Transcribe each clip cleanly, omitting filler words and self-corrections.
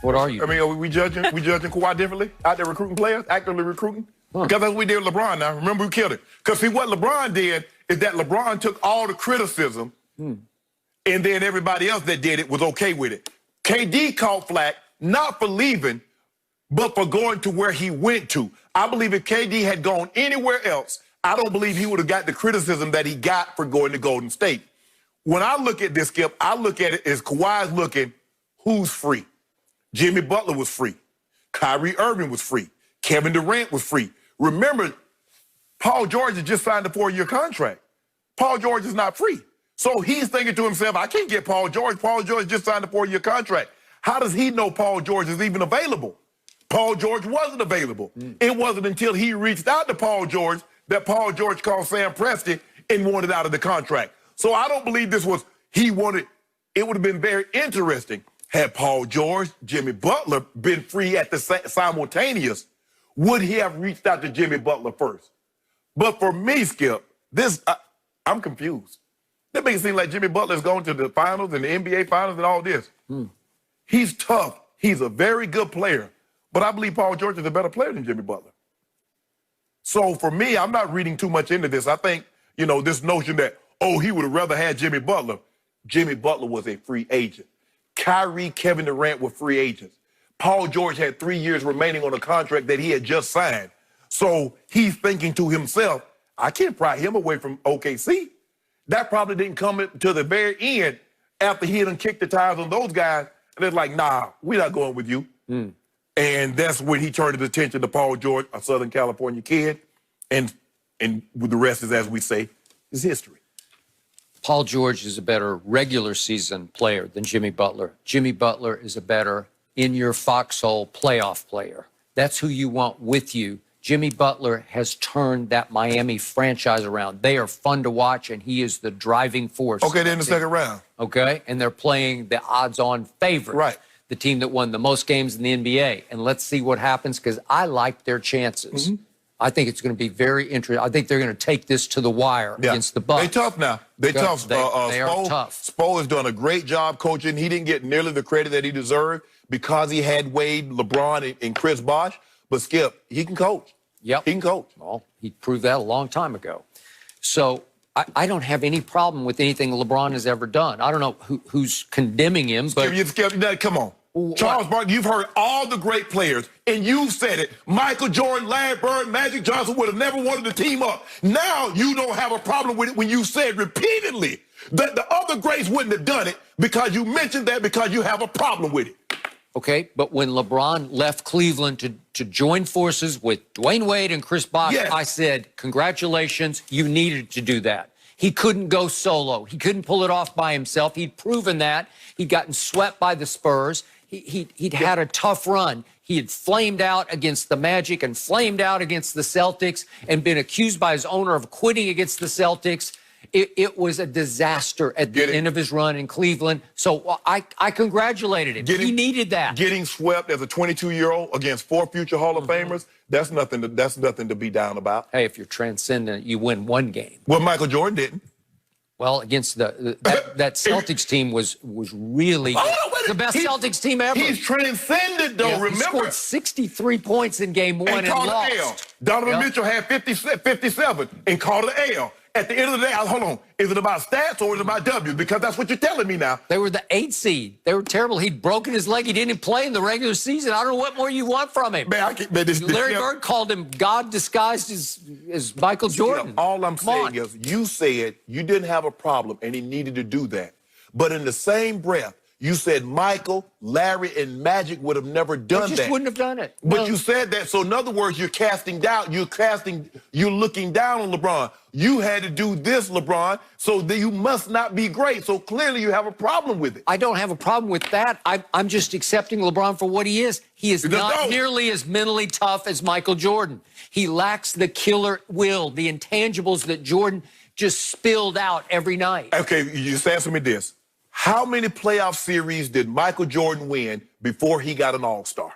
What are you? I mean, are we judging Kawhi differently? Out there recruiting players, actively recruiting? Because that's what we did with LeBron now. Remember, we killed it. Because see, what LeBron did is that LeBron took all the criticism, and then everybody else that did it was okay with it. KD caught flack, not for leaving, but for going to where he went to. I believe if KD had gone anywhere else, I don't believe he would have got the criticism that he got for going to Golden State. When I look at this, Skip, I look at it as Kawhi's looking, who's free? Jimmy Butler was free. Kyrie Irving was free. Kevin Durant was free. Remember, Paul George has just signed a 4-year contract. Paul George is not free. So he's thinking to himself, I can't get Paul George. Paul George just signed a 4-year contract. How does he know Paul George is even available? Paul George wasn't available. It wasn't until he reached out to Paul George that Paul George called Sam Presti and wanted out of the contract. So I don't believe this was he wanted. It would have been very interesting had Paul George, Jimmy Butler been free at the simultaneous. Would he have reached out to Jimmy Butler first? But for me, Skip, I'm confused. That makes it seem like Jimmy Butler's going to the finals and the NBA finals and all this. He's tough. He's a very good player. But I believe Paul George is a better player than Jimmy Butler. So for me, I'm not reading too much into this. I think, this notion that, he would have rather had Jimmy Butler. Jimmy Butler was a free agent. Kyrie, Kevin Durant were free agents. Paul George had 3 years remaining on a contract that he had just signed. So he's thinking to himself, I can't pry him away from OKC. That probably didn't come to the very end after he had kicked the tires on those guys. And they're like, nah, we're not going with you. And that's when he turned his attention to Paul George, a Southern California kid. And with the rest is, as we say, is history. Paul George is a better regular season player than Jimmy Butler. Jimmy Butler is a better in-your-foxhole playoff player. That's who you want with you. Jimmy Butler has turned that Miami franchise around. They are fun to watch, and he is the driving force. Okay, then the second round. Okay, and they're playing the odds-on favorite. Right. The team that won the most games in the NBA. And let's see what happens, because I like their chances. I think it's going to be very interesting. I think they're going to take this to the wire against the Bucks. They're tough now. They're tough. They are tough. Spo has done a great job coaching. He didn't get nearly the credit that he deserved because he had Wade, LeBron, and Chris Bosh. But, Skip, he can coach. Yep. He can coach. Well, he proved that a long time ago. So I don't have any problem with anything LeBron has ever done. I don't know who's condemning him, but... Skip, come on. Charles Barkley, you've heard all the great players, and you've said it. Michael Jordan, Larry Bird, Magic Johnson would have never wanted to team up. Now you don't have a problem with it when you said repeatedly that the other greats wouldn't have done it because you mentioned that because you have a problem with it. Okay, but when LeBron left Cleveland to join forces with Dwayne Wade and Chris Bosh, I said, congratulations, you needed to do that. He couldn't go solo. He couldn't pull it off by himself. He'd proven that. He'd gotten swept by the Spurs. He'd had a tough run. He had flamed out against the Magic and flamed out against the Celtics and been accused by his owner of quitting against the Celtics. It was a disaster at the end of his run in Cleveland. So I congratulated him. He needed that. Getting swept as a 22-year-old against 4 future Hall of Famers, that's nothing to be down about. Hey, if you're transcendent, you win one game. Well, Michael Jordan didn't. Well, against that Celtics team was really the best Celtics team ever. He's transcended, though. Remember, he scored 63 points in game one and called lost. An L. Donovan Mitchell had 57 and called an L. At the end of the day, hold on, is it about stats or is it about W's? Because that's what you're telling me now. They were the 8th seed. They were terrible. He'd broken his leg. He didn't play in the regular season. I don't know what more you want from him. Man, Larry Bird called him God disguised as Michael Jordan. All I'm saying is you said you didn't have a problem and he needed to do that. But in the same breath, you said Michael, Larry, and Magic would have never done that. Just wouldn't have done it. But you said that. So in other words, you're casting doubt. You're looking down on LeBron. You had to do this, LeBron, so that you must not be great. So clearly you have a problem with it. I don't have a problem with that. I'm just accepting LeBron for what he is. He is not nearly as mentally tough as Michael Jordan. He lacks the killer will, the intangibles that Jordan just spilled out every night. Okay, you just answer me this. How many playoff series did Michael Jordan win before he got an All-Star?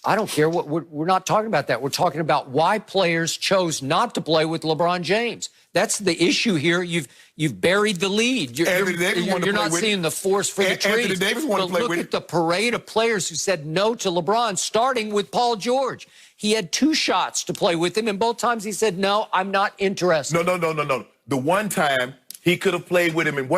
I don't care. We're not talking about that. We're talking about why players chose not to play with LeBron James. That's the issue here. You've buried the lead. You're not seeing the forest for the trees. Anthony Davis wanted to play with Look at the parade of players who said no to LeBron, starting with Paul George. He had 2 shots to play with him, and both times he said, no, I'm not interested. No. The one time he could have played with him in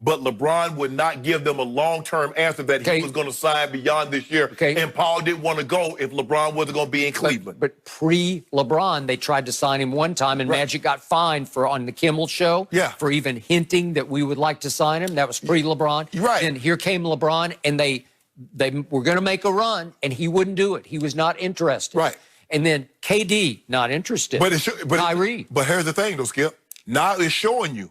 but LeBron would not give them a long-term answer that he was going to sign beyond this year. And Paul didn't want to go if LeBron wasn't going to be in Cleveland. But pre-LeBron, they tried to sign him one time, and Magic got fined on the Kimmel show for even hinting that we would like to sign him. That was pre-LeBron. Right. And here came LeBron, and they were going to make a run, and he wouldn't do it. He was not interested. Right. And then KD, not interested. Kyrie. But here's the thing, though, Skip. Now it's showing you.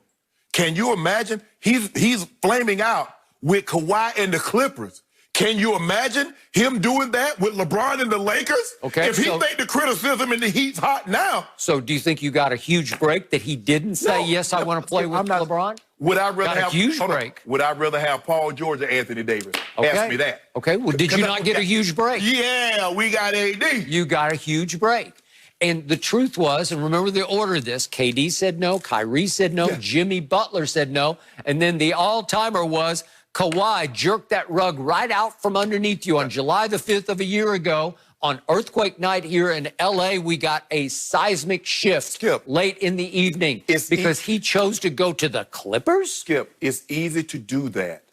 Can you imagine? He's flaming out with Kawhi and the Clippers. Can you imagine him doing that with LeBron and the Lakers? Okay. If he think the criticism and the heat's hot now. So do you think you got a huge break that he didn't say, yes, I want to play with LeBron? Would I rather have a huge break? Would I rather have Paul George or Anthony Davis? Ask me that. Okay. Well, did you not get a huge break? Yeah, we got AD. You got a huge break. And the truth was, and remember the order of this, KD said no, Kyrie said no, Jimmy Butler said no, and then the all-timer was Kawhi jerked that rug right out from underneath you on July the 5th of a year ago. On Earthquake Night here in L.A., we got a seismic shift late in the evening because he chose to go to the Clippers? Skip, it's easy to do that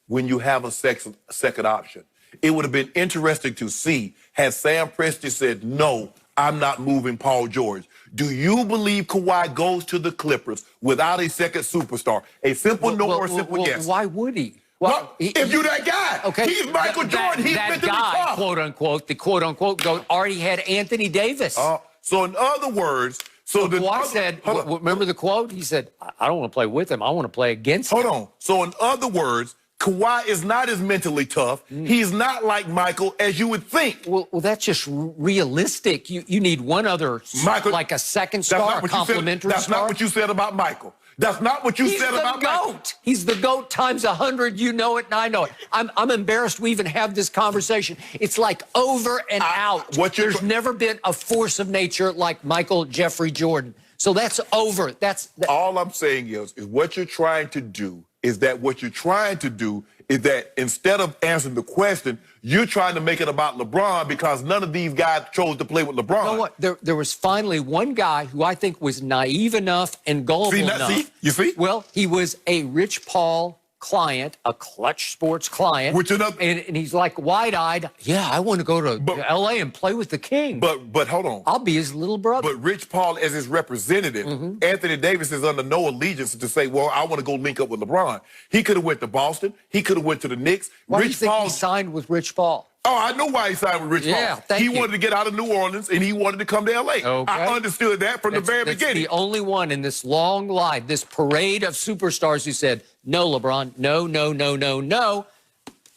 when you have a second option. It would have been interesting to see had Sam Presti said no, I'm not moving Paul George. Do you believe Kawhi goes to the Clippers without a second superstar? A simple no or a simple yes. Why would he? Well, if you're that guy, he's Michael Jordan. He's that guy, quote unquote, the quote unquote GOAT already had Anthony Davis. So in other words, Kawhi said, remember the quote? He said, I don't want to play with him. I want to play against him. Hold on. So in other words, Kawhi is not as mentally tough. He's not like Michael as you would think. Well, that's just realistic. You need one other, like a second star, a complimentary star. That's not what you said about Michael. That's not what you said about Michael. He's the GOAT times 100. You know it, and I know it. I'm embarrassed we even have this conversation. It's like over and out. There's never been a force of nature like Michael Jeffrey Jordan. So that's over. All I'm saying is what you're trying to do is that instead of answering the question, you're trying to make it about LeBron because none of these guys chose to play with LeBron. You know what? There was finally one guy who I think was naive enough and gullible enough. You see? Well, he was a Rich Paul client, a Clutch Sports client. And he's like wide-eyed, yeah, I want to go to L.A. and play with the king. But hold on. I'll be his little brother. But Rich Paul as his representative, Anthony Davis is under no allegiance to say, well, I want to go link up with LeBron. He could have went to Boston. He could have went to the Knicks. Why do you think he signed with Rich Paul? Oh, I know why he signed with Rich Paul. He wanted to get out of New Orleans, and he wanted to come to L.A. I understood that from the very beginning. The only one in this long line, this parade of superstars who said, no, LeBron, no.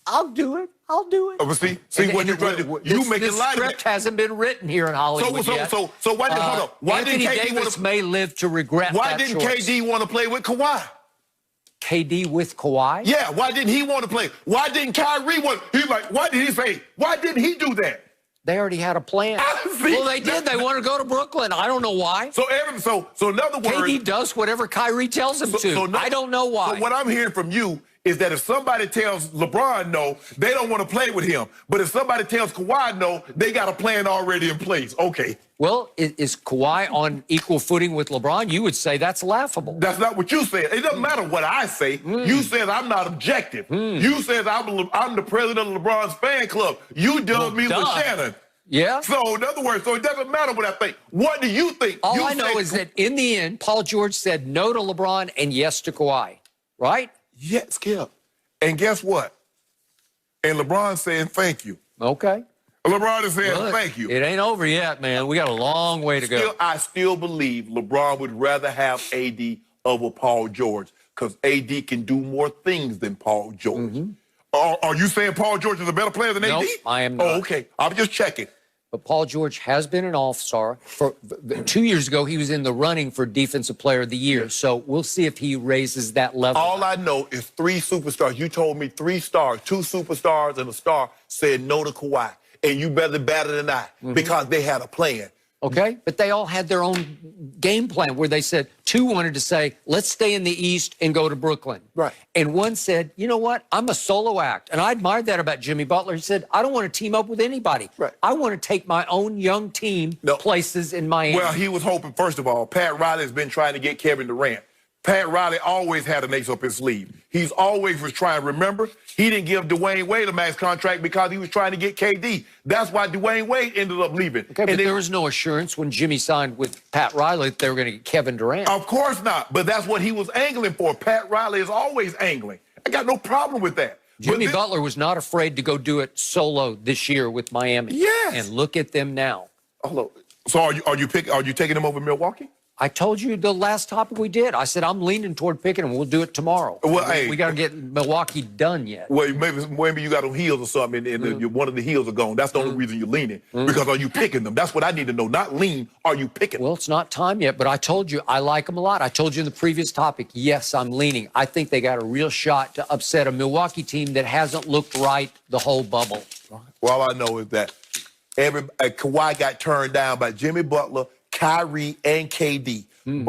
I'll do it. See what you're trying to do. You make it light. This script hasn't been written here in Hollywood yet. So why did hold on? Why Anthony Davis may live to regret that Why didn't KD want to play with Kawhi? KD with Kawhi? Yeah, why didn't he want to play? Why didn't Kyrie want? He's like, why did he say? Why didn't he do that? They already had a plan. Well, they did. They want to go to Brooklyn. I don't know why. So in other words, KD does whatever Kyrie tells him to. I don't know why. So what I'm hearing from you is that if somebody tells LeBron no, they don't want to play with him. But if somebody tells Kawhi no, they got a plan already in place. Okay. Well, is Kawhi on equal footing with LeBron? You would say that's laughable. That's not what you said. It doesn't matter what I say. You said I'm not objective. You said I'm the president of LeBron's fan club. You dubbed me with Shannon. Yeah. So in other words, it doesn't matter what I think. What do you think? All I know is that in the end, Paul George said no to LeBron and yes to Kawhi. Right? Yes, Skip. And guess what? And LeBron saying thank you. Okay. LeBron is saying thank you. It ain't over yet, man. We got a long way to go. I still believe LeBron would rather have AD over Paul George because AD can do more things than Paul George. Are you saying Paul George is a better player than AD? Nope, I am not. Oh, okay. I'm just checking. But Paul George has been an all-star. 2 years ago, he was in the running for Defensive Player of the Year. So we'll see if he raises that level. All I know is 3 superstars. You told me 3 stars, 2 superstars and a star said no to Kawhi. And you better than I because they had a plan. Okay? But they all had their own game plan where they said, two wanted to say, let's stay in the East and go to Brooklyn. Right. And one said, you know what? I'm a solo act. And I admired that about Jimmy Butler. He said, I don't want to team up with anybody. Right. I want to take my own young team places in Miami. Well, he was hoping, first of all, Pat Riley's been trying to get Kevin Durant. Pat Riley always had an ace up his sleeve. He's always was trying. Remember, he didn't give Dwayne Wade a max contract because he was trying to get KD. That's why Dwayne Wade ended up leaving. Okay, but there was no assurance when Jimmy signed with Pat Riley that they were going to get Kevin Durant. Of course not, but that's what he was angling for. Pat Riley is always angling. I got no problem with that. Jimmy Butler was not afraid to go do it solo this year with Miami. Yes. And look at them now. Hold on. So are you taking him over Milwaukee? I told you the last topic we did. I said I'm leaning toward picking him. We'll do it tomorrow. Well, hey, we got to get Milwaukee done yet. Well, maybe you got on heels or something, and one of the heels are gone. That's the only reason you're leaning. Because are you picking them? That's what I need to know. Not lean. Are you picking them? Well, it's not time yet, but I told you I like them a lot. I told you in the previous topic, yes, I'm leaning. I think they got a real shot to upset a Milwaukee team that hasn't looked right the whole bubble. Well, all I know is that Kawhi got turned down by Jimmy Butler, Kyrie, and KD.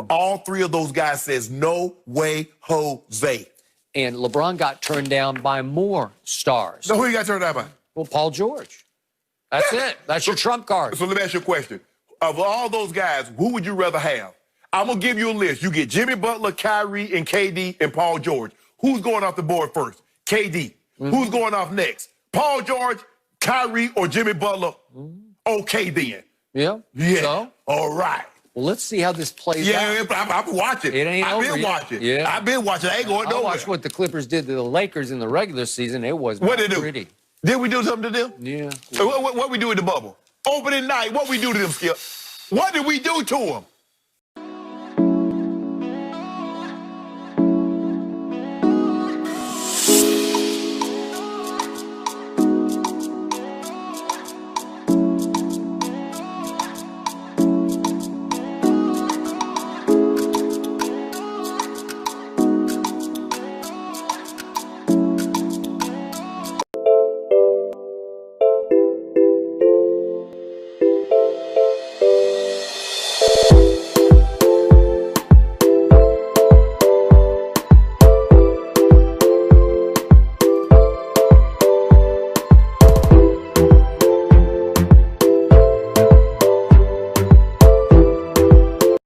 All three of those guys says, no way, Jose. And LeBron got turned down by more stars. So who you got turned down by? Well, Paul George. That's it. That's your trump card. So let me ask you a question. Of all those guys, who would you rather have? I'm going to give you a list. You get Jimmy Butler, Kyrie, and KD, and Paul George. Who's going off the board first? KD. Who's going off next? Paul George, Kyrie, or Jimmy Butler? Okay, then. Yeah? Yeah. So? All right. Well, let's see how this plays out. Yeah, I've been watching. It ain't I've over been yet. watching. Yeah. I've been watching. I ain't going nowhere. I watched what the Clippers did to the Lakers in the regular season. It was what they do? pretty. Did we do something to them? Yeah. What we do in the bubble? Opening night, what we do to them, Skip? What did we do to them?